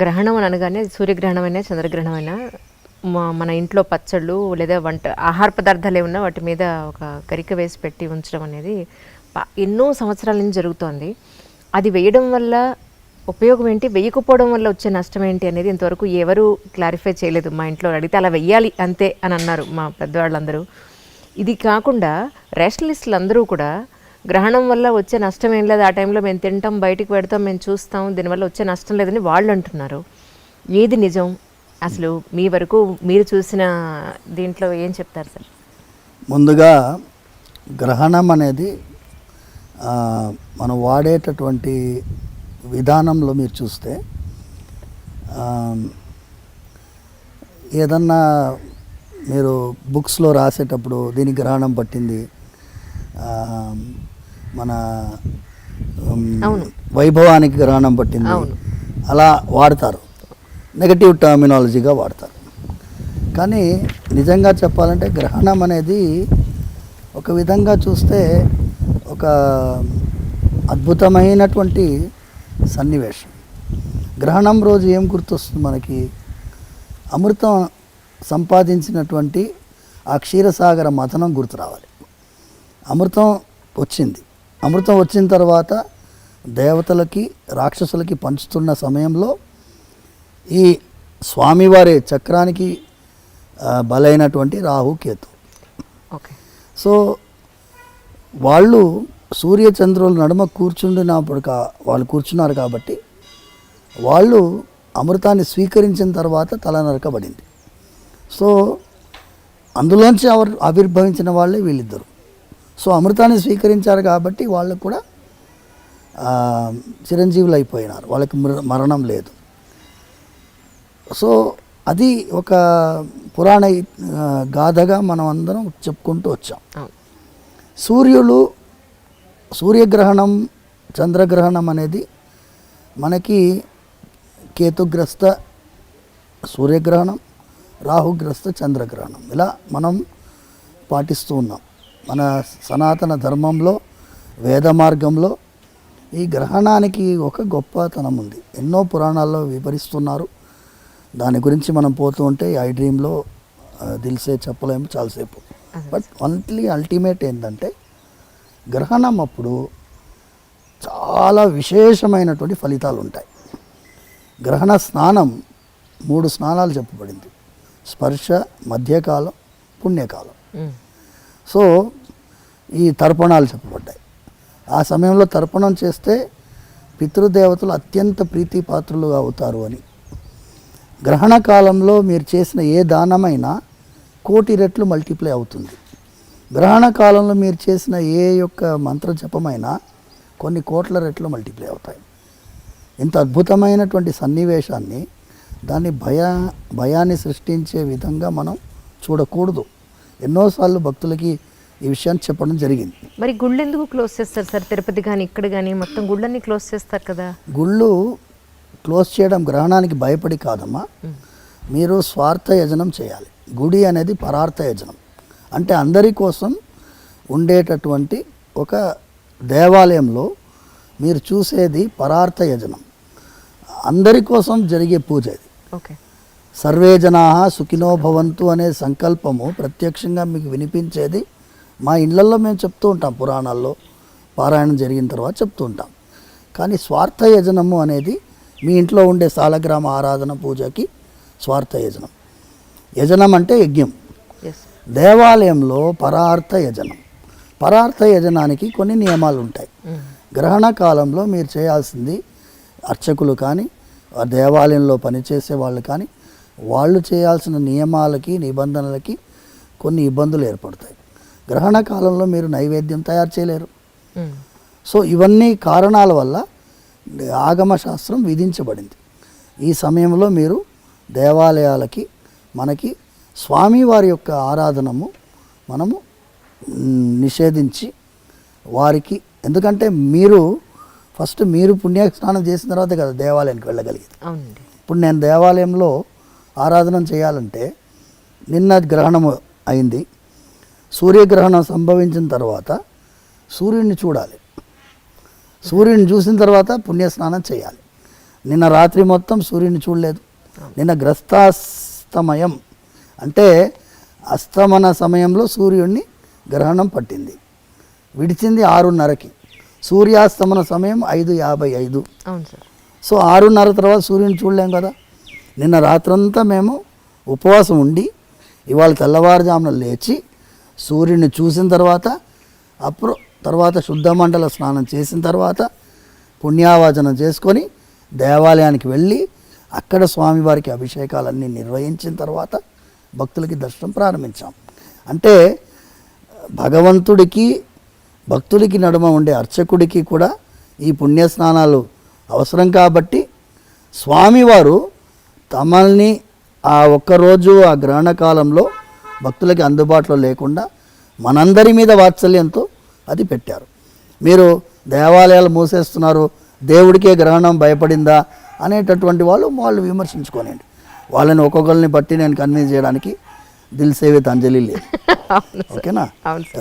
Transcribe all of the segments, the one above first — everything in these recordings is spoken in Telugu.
గ్రహణం అని అనగానే సూర్యగ్రహణం అయినా చంద్రగ్రహణం అయినా మన ఇంట్లో పచ్చళ్ళు లేదా ఆహార పదార్థాలు ఏమన్నా వాటి మీద ఒక గరిక వేసి పెట్టి ఉంచడం అనేది ఎన్నో సంవత్సరాల నుంచి జరుగుతోంది. అది వేయడం వల్ల ఉపయోగం ఏంటి, వేయకపోవడం వల్ల వచ్చే నష్టం ఏంటి అనేది ఇంతవరకు ఎవరు క్లారిఫై చేయలేదు. మా ఇంట్లో అడిగితే అలా వెయ్యాలి అంతే అని అన్నారు మా పెద్దవాళ్ళందరూ. ఇది కాకుండా రేషనలిస్టులు అందరూ కూడా గ్రహణం వల్ల వచ్చే నష్టం ఏం లేదు, ఆ టైంలో మేము తింటాం, బయటికి పెడతాం, మేము చూస్తాం, దీనివల్ల వచ్చే నష్టం లేదని వాళ్ళు అంటున్నారు. ఏది నిజం అసలు? మీ వరకు మీరు చూసిన దీంట్లో ఏం చెప్తారు సార్? ముందుగా గ్రహణం అనేది మనం వాడేటటువంటి విధానంలో మీరు చూస్తే ఏదన్నా మీరు బుక్స్లో రాసేటప్పుడు దీనికి గ్రహణం పట్టింది, మన వైభవానికి గ్రహణం పట్టింది అలా వాడతారు, నెగటివ్ టర్మినాలజీగా వాడతారు. కానీ నిజంగా చెప్పాలంటే గ్రహణం అనేది ఒక విధంగా చూస్తే ఒక అద్భుతమైనటువంటి సన్నివేశం. గ్రహణం రోజు ఏం గుర్తొస్తుంది మనకి? అమృతం సంపాదించినటువంటి ఆ క్షీరసాగర మథనం గుర్తు రావాలి. అమృతం వచ్చింది. అమృతం వచ్చిన తర్వాత దేవతలకి రాక్షసులకి పంచుతున్న సమయంలో ఈ స్వామివారి చక్రానికి బలైనటువంటి రాహుకేతు. సో వాళ్ళు సూర్యచంద్రుల నడుమ కూర్చుండినప్పుడు వాళ్ళు కూర్చున్నారు కాబట్టి వాళ్ళు అమృతాన్ని స్వీకరించిన తర్వాత తల నరకబడింది. సో అందులోంచి ఆవిర్భవించిన వాళ్ళే వీళ్ళిద్దరు. సో అమృతాన్ని స్వీకరించారు కాబట్టి వాళ్ళకు కూడా చిరంజీవులు అయిపోయినారు, వాళ్ళకి మరణం లేదు. సో అది ఒక పురాణ గాథగా మనం అందరం చెప్పుకుంటూ వచ్చాం. సూర్యగ్రహణం చంద్రగ్రహణం అనేది మనకి కేతుగ్రస్త సూర్యగ్రహణం, రాహుగ్రస్త చంద్రగ్రహణం ఇలా మనం పాటిస్తూ ఉన్నాం. మన సనాతన ధర్మంలో వేద మార్గంలో ఈ గ్రహణానికి ఒక గొప్పతనం ఉంది. ఎన్నో పురాణాల్లో వివరిస్తున్నారు. దాని గురించి మనం పోతూ ఉంటే ఐ డ్రీమ్లో దిల్సే చెప్పలేము చాలాసేపు. బట్ ఓన్లీ అల్టిమేట్ ఏంటంటే గ్రహణం అప్పుడు చాలా విశేషమైనటువంటి ఫలితాలు ఉంటాయి. గ్రహణ స్నానం 3 స్నానాలు చెప్పబడింది: స్పర్శ, మధ్యకాలం, పుణ్యకాలం. సో ఈ తర్పణాలు చెప్పబడ్డాయి. ఆ సమయంలో తర్పణం చేస్తే పితృదేవతలు అత్యంత ప్రీతిపాత్రులుగా అవుతారు అని. గ్రహణ కాలంలో మీరు చేసిన ఏ దానమైనా 1,000,000 రెట్లు మల్టిప్లై అవుతుంది. గ్రహణ కాలంలో మీరు చేసిన ఏ యొక్క మంత్ర జపమైనా కొన్ని కోట్ల రెట్లు మల్టిప్లై అవుతాయి. ఇంత అద్భుతమైనటువంటి సన్నివేశాన్ని దాన్ని భయాన్ని సృష్టించే విధంగా మనం చూడకూడదు. ఎన్నోసార్లు భక్తులకి ఈ విషయాన్ని చెప్పడం జరిగింది. మరి గుళ్ళు ఎందుకు క్లోజ్ చేస్తారు సార్? తిరుపతి కానీ ఇక్కడ కానీ మొత్తం గుళ్ళన్నీ క్లోజ్ చేస్తారు కదా. గుళ్ళు క్లోజ్ చేయడం గ్రహణానికి భయపడి కాదమ్మా. మీరు స్వార్థ యజనం చేయాలి. గుడి అనేది పరార్థ యజనం, అంటే అందరి కోసం ఉండేటటువంటి ఒక దేవాలయంలో మీరు చూసేది పరార్థ యజనం, అందరి కోసం జరిగే పూజ ఇది. సర్వే జనాః సుఖినో భవంతు అనే సంకల్పము ప్రత్యక్షంగా మీకు వినిపించేది మా ఇళ్లలో మేము చెప్తూ ఉంటాం. పురాణాల్లో పారాయణం జరిగిన తర్వాత చెప్తూ ఉంటాం. కానీ స్వార్థ యజనము అనేది మీ ఇంట్లో ఉండే సాలగ్రామ ఆరాధన పూజకి స్వార్థ యజనం. యజనం అంటే యజ్ఞం. దేవాలయంలో పరార్థ యజనం. పరార్థ యజనానికి కొన్ని నియమాలు ఉంటాయి. గ్రహణ కాలంలో మీరు చేయాల్సింది అర్చకులు కానీ దేవాలయంలో పనిచేసే వాళ్ళు కానీ వాళ్ళు చేయాల్సిన నియమాలకి నిబంధనలకి కొన్ని ఇబ్బందులు ఏర్పడతాయి. గ్రహణ కాలంలో మీరు నైవేద్యం తయారు చేయలేరు. సో ఇవన్నీ కారణాల వల్ల ఆగమశాస్త్రం విధించబడింది. ఈ సమయంలో మీరు దేవాలయాలకి మనకి స్వామివారి యొక్క ఆరాధనము మనము నిషేధించి వారికి, ఎందుకంటే మీరు ఫస్ట్ మీరు పుణ్యస్నానం చేసిన తర్వాత కదా దేవాలయానికి వెళ్ళగలిగేది. ఇప్పుడు నేను దేవాలయంలో ఆరాధన చేయాలంటే నిన్న గ్రహణం అయింది, సూర్యగ్రహణం సంభవించిన తర్వాత సూర్యుడిని చూడాలి. సూర్యుడిని చూసిన తర్వాత పుణ్యస్నానం చేయాలి. నిన్న రాత్రి మొత్తం సూర్యుని చూడలేదు. నిన్న గ్రస్తాస్తమయం అంటే అస్తమన సమయంలో సూర్యుడిని గ్రహణం పట్టింది, విడిచింది 6:30కి. సూర్యాస్తమన సమయం 5:55. అవును సార్. సో 6:30 తర్వాత సూర్యుని చూడలేం కదా. నిన్న రాత్రంతా మేము ఉపవాసం ఉండి ఇవాళ తెల్లవారుజామున లేచి సూర్యుని చూసిన తర్వాత తర్వాత శుద్ధమండల స్నానం చేసిన తర్వాత పుణ్యావాచనం చేసుకొని దేవాలయానికి వెళ్ళి అక్కడ స్వామివారికి అభిషేకాలన్నీ నిర్వహించిన తర్వాత భక్తులకి దర్శనం ప్రారంభించాం. అంటే భగవంతుడికి భక్తుడికి నడుమ ఉండే అర్చకుడికి కూడా ఈ పుణ్యస్నానాలు అవసరం కాబట్టి స్వామివారు తమల్ని ఆ ఒక్కరోజు ఆ గ్రహణ కాలంలో భక్తులకి అందుబాటులో లేకుండా మనందరి మీద వాత్సల్యంతో అది పెట్టారు. మీరు దేవాలయాలు మూసేస్తున్నారు, దేవుడికే గ్రహణం భయపడిందా అనేటటువంటి వాళ్ళు విమర్శించుకోనండి. వాళ్ళని ఒక్కొక్కరిని బట్టి నేను కన్విన్స్ చేయడానికి దిల్ సేవిత్ అంజలి లేదు. ఓకేనా.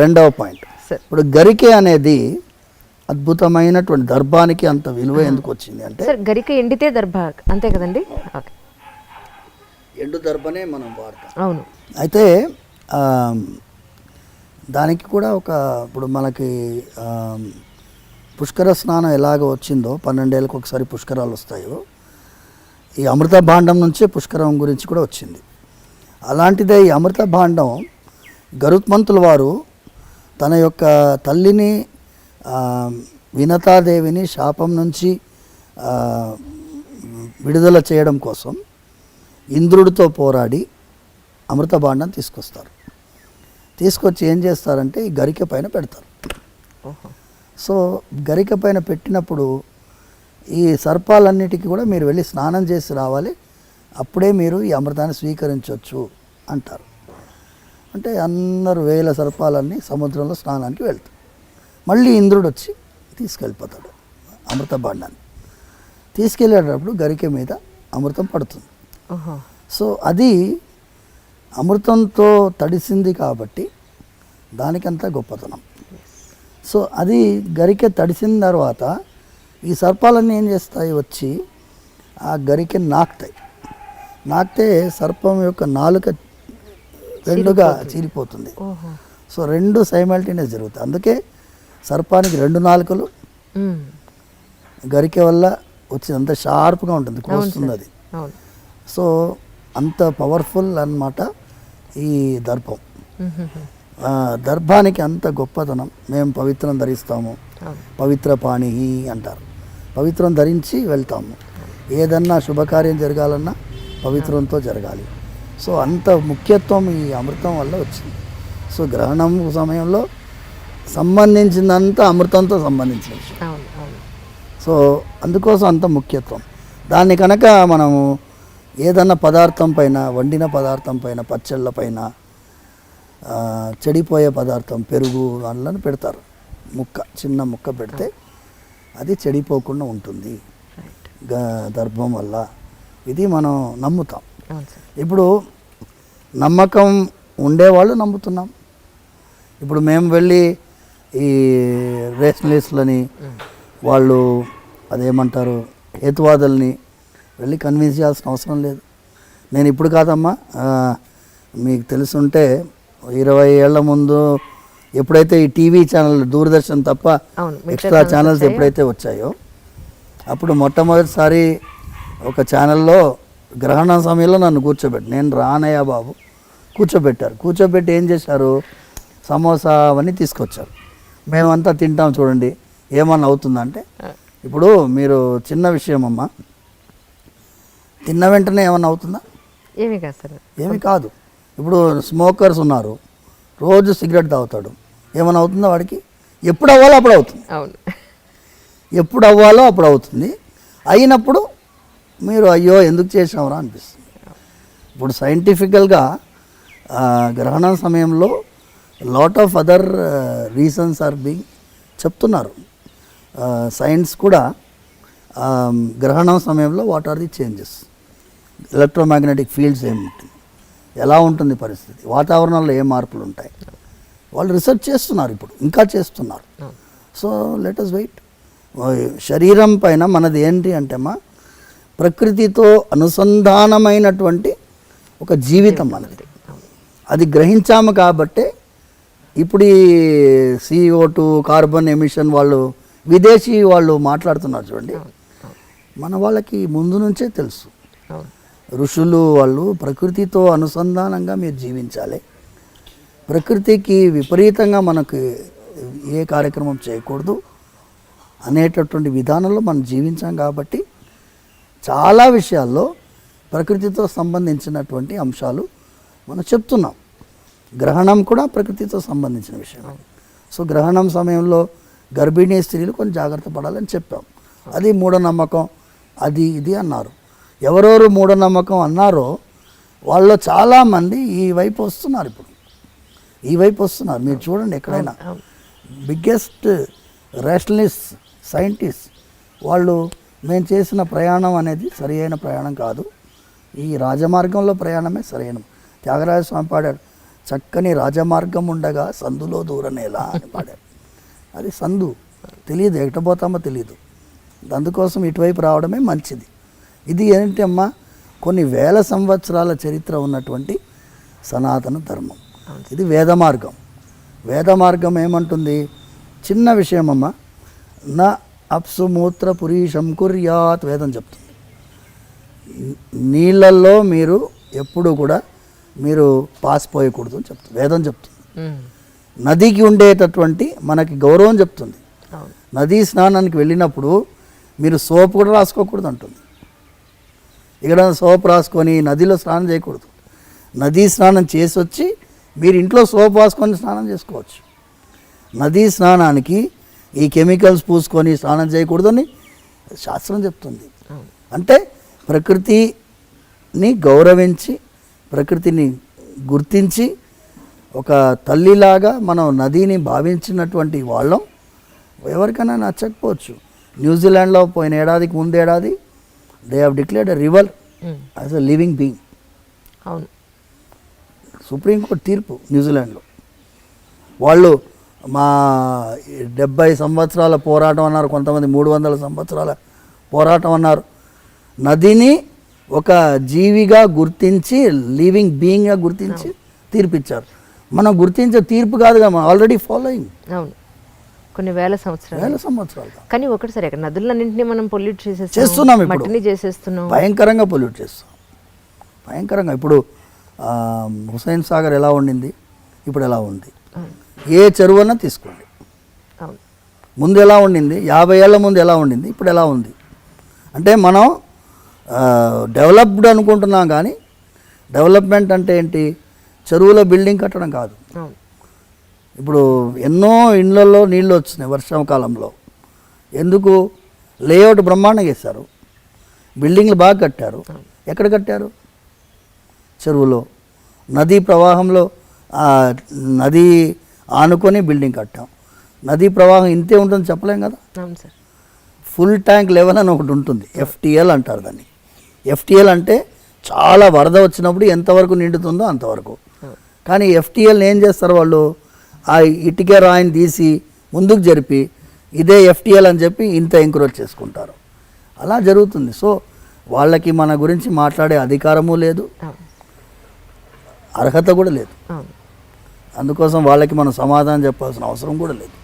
రెండవ పాయింట్, ఇప్పుడు గరికె అనేది అద్భుతమైనటువంటి దర్భానికి అంత విలువ ఎందుకు వచ్చింది అంటే గరిక ఎండితే దర్భ అంతే కదండి. ఎండు దర్భనే మనం వాడతాం. అవును. అయితే దానికి కూడా ఇప్పుడు మనకి పుష్కర స్నానం ఎలాగ వచ్చిందో 12 ఏళ్ళకి ఒకసారి పుష్కరాలు వస్తాయో, ఈ అమృత భాండం నుంచే పుష్కరం గురించి కూడా వచ్చింది. అలాంటిదే ఈ అమృత భాండం గరుత్మంతుల వారు తన యొక్క తల్లిని వినతాదేవిని శాపం నుంచి విడుదల చేయడం కోసం ఇంద్రుడితో పోరాడి అమృత భాండం తీసుకొచ్చి ఏం చేస్తారంటే ఈ గరిక పైన పెడతారు. సో గరిక పైన పెట్టినప్పుడు ఈ సర్పాలన్నిటికీ కూడా మీరు వెళ్ళి స్నానం చేసి రావాలి, అప్పుడే మీరు ఈ అమృతాన్ని స్వీకరించవచ్చు అంటారు. అంటే అందరు వేల సర్పాలన్నీ సముద్రంలో స్నానానికి వెళ్తారు. మళ్ళీ ఇంద్రుడు వచ్చి తీసుకెళ్ళిపోతాడు అమృత భాండాన్ని. తీసుకెళ్ళేటప్పుడు గరిక మీద అమృతం పడుతుంది. సో అది అమృతంతో తడిసింది కాబట్టి దానికంతా గొప్పతనం. సో అది గరిక తడిసిన తర్వాత ఈ సర్పాలన్నీ ఏం చేస్తాయి, వచ్చి ఆ గరికెని నాకితే సర్పం యొక్క నాలుక రెండుగా చీలిపోతుంది. సో రెండు సైమల్టేనియస్ జరుగుతాయి. అందుకే సర్పానికి 2 నాలుకలు, గరికె వల్ల వచ్చి అంత షార్ప్గా ఉంటుంది, కోస్తుంది అది. సో అంత పవర్ఫుల్ అన్నమాట ఈ దర్భం. దర్భానికి అంత గొప్పతనం. మేము పవిత్రం ధరిస్తాము, పవిత్ర పాణి అంటారు. పవిత్రం ధరించి వెళ్తాము. ఏదన్నా శుభకార్యం జరగాలన్నా పవిత్రంతో జరగాలి. సో అంత ముఖ్యత్వం ఈ అమృతం వల్ల వచ్చింది. సో గ్రహణం సమయంలో సంబంధించిందంతా అమృతంతో సంబంధించిన విషయం. సో అందుకోసం అంత ముఖ్యత్వం. దాన్ని కనుక మనము ఏదన్నా పదార్థం పైన, వండిన పదార్థం పైన, పచ్చళ్ళ పైన, చెడిపోయే పదార్థం పెరుగు అందులో పెడతారు, చిన్న ముక్క పెడితే అది చెడిపోకుండా ఉంటుంది దర్భం వల్ల. ఇది మనం నమ్ముతాం. ఇప్పుడు నమ్మకం ఉండేవాళ్ళు నమ్ముతున్నాం. ఇప్పుడు మేము వెళ్ళి ఈ రేషనలిస్టులని, వాళ్ళు అదేమంటారు హేతువాదుల్ని వెళ్ళి కన్విన్స్ చేయాల్సిన అవసరం లేదు. నేను ఇప్పుడు కాదమ్మా, మీకు తెలుసుంటే 20 ఏళ్ల ముందు ఎప్పుడైతే ఈ టీవీ ఛానల్ దూరదర్శన్ తప్ప ఎక్స్ట్రా ఛానల్స్ ఎప్పుడైతే వచ్చాయో అప్పుడు మొట్టమొదటిసారి ఒక ఛానల్లో గ్రహణం సమయంలో నన్ను నేను రానయ్య బాబు కూర్చోబెట్టి ఏం చేశారు, సమోసా అవన్నీ తీసుకొచ్చారు. మేమంతా తింటాం, చూడండి ఏమన్నా అవుతుందంటే. ఇప్పుడు మీరు చిన్న విషయం అమ్మా, తిన్న వెంటనే ఏమన్నా అవుతుందా? ఏమీ కాదు. ఇప్పుడు స్మోకర్స్ ఉన్నారు, రోజు సిగరెట్ తాగుతాడు, ఏమైనా అవుతుందా వాడికి? ఎప్పుడు అవ్వాలో అప్పుడు అవుతుంది. ఎప్పుడు అవ్వాలో అప్పుడు అవుతుంది. అయినప్పుడు మీరు అయ్యో ఎందుకు చేసామరా అనిపిస్తుంది. ఇప్పుడు సైంటిఫికల్గా గ్రహణం సమయంలో lot of other reasons are being చెప్తున్నారు. సైన్స్ కూడా గ్రహణం సమయంలో what are the changes, electromagnetic fields ఏముంటుంది, ఎలా ఉంటుంది పరిస్థితి, వాతావరణంలో ఏ మార్పులు ఉంటాయి, వాళ్ళు రీసెర్చ్ చేస్తున్నారు, ఇప్పుడు ఇంకా చేస్తున్నారు. So let us wait. శరీరం పైన మనది ఏంటి అంటే ప్రకృతితో అనుసంధానమైనటువంటి ఒక జీవితం మనది. అది గ్రహించాము కాబట్టే ఇప్పుడు ఈ CO2 కార్బన్ ఎమిషన్ వాళ్ళు విదేశీ వాళ్ళు మాట్లాడుతున్నారు చూడండి. మన వాళ్ళకి ముందు నుంచే తెలుసు. ఋషులు వాళ్ళు ప్రకృతితో అనుసంధానంగా మీరు జీవించాలి, ప్రకృతికి విపరీతంగా మనకు ఏ కార్యక్రమం చేయకూడదు అనేటటువంటి విధానంలో మనం జీవించాం కాబట్టి చాలా విషయాల్లో ప్రకృతితో సంబంధించినటువంటి అంశాలు మనం చెప్తున్నాం. గ్రహణం కూడా ప్రకృతితో సంబంధించిన విషయం. సో గ్రహణం సమయంలో గర్భిణీ స్త్రీలు కొంచెం జాగ్రత్త పడాలని చెప్పాం. అది మూఢనమ్మకం, అది ఇది అన్నారు. ఎవరెవరు మూఢనమ్మకం అన్నారో వాళ్ళు చాలామంది ఈ వైపు వస్తున్నారు. ఇప్పుడు ఈ వైపు వస్తున్నారు. మీరు చూడండి, ఎక్కడైనా బిగ్గెస్ట్ రేషనలిస్ట్ సైంటిస్ట్ వాళ్ళు మేము చేసిన ప్రయాణం అనేది సరి అయిన ప్రయాణం కాదు, ఈ రాజమార్గంలో ప్రయాణమే సరైన. త్యాగరాజ స్వామి పాడాడు, చక్కని రాజమార్గం ఉండగా సందులో దూరనేలా అని పాడాడు. అది సందు తెలియదు, ఎట్టబోతామో తెలియదు. అందుకోసం ఇటువైపు రావడమే మంచిది. ఇది ఏంటి అమ్మా, కొన్ని వేల సంవత్సరాల చరిత్ర ఉన్నటువంటి సనాతన ధర్మం. ఇది వేద మార్గం. వేద మార్గం ఏమంటుంది? చిన్న విషయం అమ్మ, నా అప్సు మూత్ర పురీషం కుర్యాత్ వేదం చెప్తుంది. నీళ్ళల్లో మీరు ఎప్పుడు కూడా మీరు పాసిపోయకూడదు అని చెప్తుంది వేదం చెప్తుంది. నదికి ఉండేటటువంటి మనకి గౌరవం చెప్తుంది. నదీ స్నానానికి వెళ్ళినప్పుడు మీరు సోప్ కూడా రాసుకోకూడదు అంటుంది. ఇక్కడ సోప్ రాసుకొని నదిలో స్నానం చేయకూడదు. నదీ స్నానం చేసి వచ్చి మీరు ఇంట్లో సోప్ రాసుకొని స్నానం చేసుకోవచ్చు. నదీ స్నానానికి ఈ కెమికల్స్ పూసుకొని స్నానం చేయకూడదని శాస్త్రం చెప్తుంది. అంటే ప్రకృతిని గౌరవించి, ప్రకృతిని గుర్తించి, ఒక తల్లిలాగా మనం నదిని భావించినటువంటి వాళ్ళం. ఎవరికైనా నచ్చకపోవచ్చు. న్యూజిలాండ్లో పోయిన ఏడాదికి ముందేడాది they have declared a river as a living being. అవును, సుప్రీంకోర్టు తీర్పు న్యూజిలాండ్లో. వాళ్ళు మా 70 సంవత్సరాల పోరాటం అన్నారు, కొంతమంది 300 సంవత్సరాల పోరాటం అన్నారు. నదిని ఒక జీవిగా గుర్తించి, లివింగ్ బీయింగ్గా గుర్తించి తీర్పిచ్చారు. మనం గుర్తించే తీర్పు కాదుగా, మనం ఆల్రెడీ ఫాలోయింగ్. అవును, కొన్ని వేల సంవత్సరాలు. కానీ ఒకటి సరే, నదులన్నింటినీ మనం పొల్యూట్ చేస్తున్నాం, ఇప్పుడు మట్టిని చేసేస్తున్నాం, భయంకరంగా పొల్యూట్ చేస్తాం, భయంకరంగా. ఇప్పుడు హుస్సేన్ సాగర్ ఎలా ఉండింది, ఇప్పుడు ఎలా ఉంది? ఏ చెరువున్నా తీసుకోండి, ముందు ఎలా ఉండింది, 50 ఏళ్ళ ముందు ఎలా ఉండింది, ఇప్పుడు ఎలా ఉంది? అంటే మనం డెవలప్డ్ అనుకుంటున్నాం, కానీ డెవలప్మెంట్ అంటే ఏంటి? చెరువులో బిల్డింగ్ కట్టడం కాదు. ఇప్పుడు ఎన్నో ఇళ్లలో నీళ్ళు వచ్చినాయి వర్షాకాలంలో. ఎందుకు? లేఅవుట్ బ్రహ్మాండంగా వేశారు, బిల్డింగ్లు బాగా కట్టారు. ఎక్కడ కట్టారు? చెరువులో. నదీ ప్రవాహంలో నది ఆనుకొని బిల్డింగ్ కట్టాం. నదీ ప్రవాహం ఇంతే ఉంటుందని చెప్పలేం కదా. ఫుల్ ట్యాంక్ లెవెల్ అని ఒకటి ఉంటుంది, FTL అంటారు దాన్ని. FTL అంటే చాలా వరద వచ్చినప్పుడు ఎంతవరకు నిండుతుందో అంతవరకు. కానీ FTL ఏం చేస్తారు వాళ్ళు? ఆ ఇటుక రాయిని తీసి ముందుకు జరిపి ఇదే FTL అని చెప్పి ఇంత ఎంకరేజ్ చేసుకుంటారు. అలా జరుగుతుంది. సో వాళ్ళకి మన గురించి మాట్లాడే అధికారము లేదు, అర్హత కూడా లేదు. అందుకోసం వాళ్ళకి మనం సమాధానం చెప్పాల్సిన అవసరం కూడా లేదు.